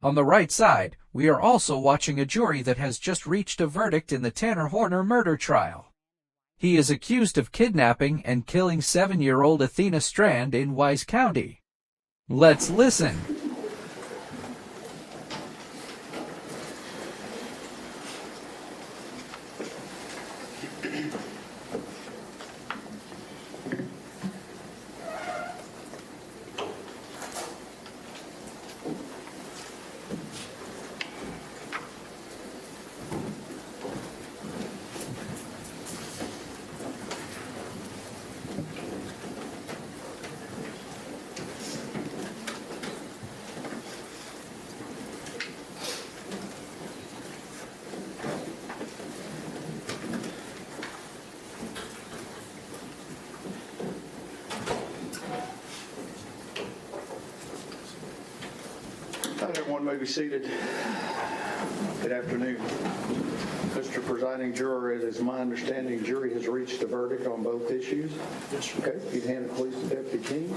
On the right side, we are also watching a jury that has just reached a verdict in the Tanner Horner murder trial. He is accused of kidnapping and killing 7-year-old Athena Strand in Wise County. Let's listen. Everyone may be seated. Good afternoon. Mr. Presiding Juror, it is my understanding the jury has reached a verdict on both issues. Yes, sir. Okay, if you'd hand it please to Deputy King.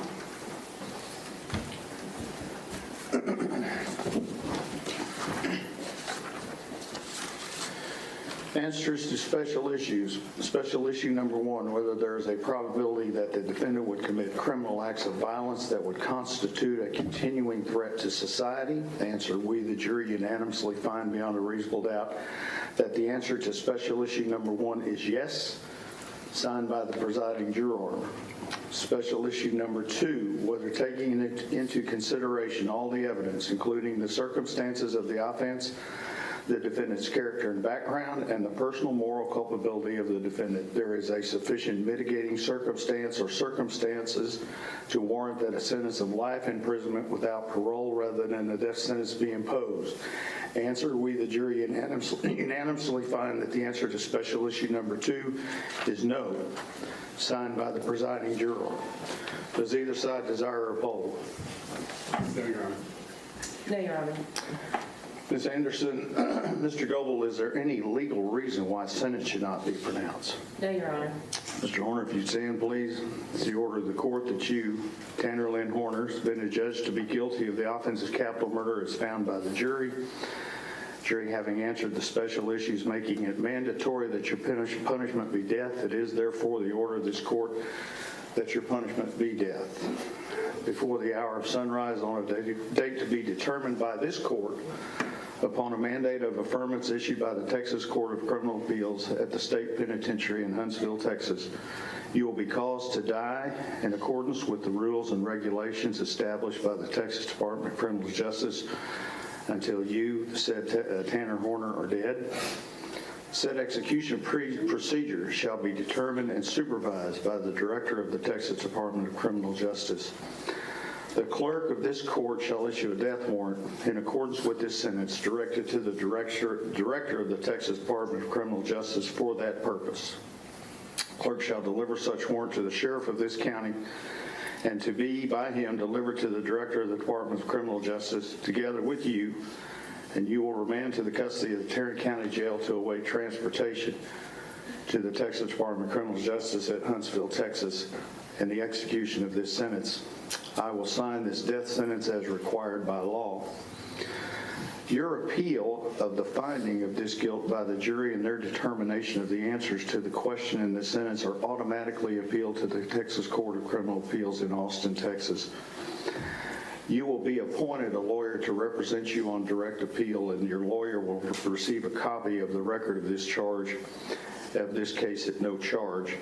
Answers to special issues. Special issue number 1, whether there is a probability that the defendant would commit criminal acts of violence that would constitute a continuing threat to society. Answer, we, the jury, unanimously find beyond a reasonable doubt that the answer to special issue number 1 is yes, signed by the presiding juror. Special issue number 2, whether taking into consideration all the evidence, including the circumstances of the offense, the defendant's character and background, and the personal moral culpability of the defendant, there is a sufficient mitigating circumstance or circumstances to warrant that a sentence of life imprisonment without parole rather than a death sentence be imposed. Answer, we, the jury, unanimously find that the answer to special issue number 2 is no, signed by the presiding juror. Does either side desire a poll? No, Your Honor. No, Your Honor. Ms. Anderson, Mr. Goebel, is there any legal reason why sentence should not be pronounced? No, Your Honor. Mr. Horner, if you'd stand, please. It's the order of the court that you, Tanner Lynn Horner, has been adjudged to be guilty of the offense of capital murder as found by the jury. Jury having answered the special issues, making it mandatory that your punishment be death, it is therefore the order of this court that your punishment be death. Before the hour of sunrise on a date to be determined by this court, upon a mandate of affirmance issued by the Texas Court of Criminal Appeals at the State Penitentiary in Huntsville, Texas, you will be caused to die in accordance with the rules and regulations established by the Texas Department of Criminal Justice until you, said Tanner Horner, are dead. Said execution procedure shall be determined and supervised by the Director of the Texas Department of Criminal Justice. The clerk of this court shall issue a death warrant in accordance with this sentence directed to the Director of the Texas Department of Criminal Justice for that purpose. Clerk shall deliver such warrant to the Sheriff of this county and to be by him delivered to the Director of the Department of Criminal Justice together with you, and you will remand to the custody of the Tarrant County Jail to await transportation to the Texas Department of Criminal Justice at Huntsville, Texas, and the execution of this sentence. I will sign this death sentence as required by law. Your appeal of the finding of this guilt by the jury and their determination of the answers to the question in the sentence are automatically appealed to the Texas Court of Criminal Appeals in Austin, Texas. You will be appointed a lawyer to represent you on direct appeal, and your lawyer will receive a copy of the record of this charge, of this case at no charge.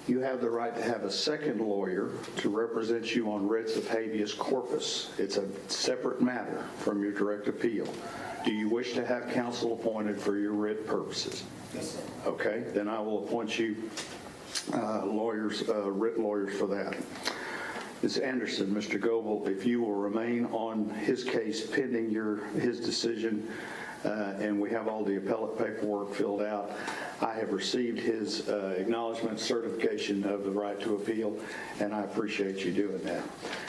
You have the right to have a second lawyer to represent you on writs of habeas corpus. It's a separate matter from your direct appeal. Do you wish to have counsel appointed for your writ purposes? Yes, sir. Okay, then I will appoint you writ lawyers for that. Ms. Anderson, Mr. Goebel, if you will remain on his case pending his decision, and we have all the appellate paperwork filled out. I have received his acknowledgement certification of the right to appeal, and I appreciate you doing that.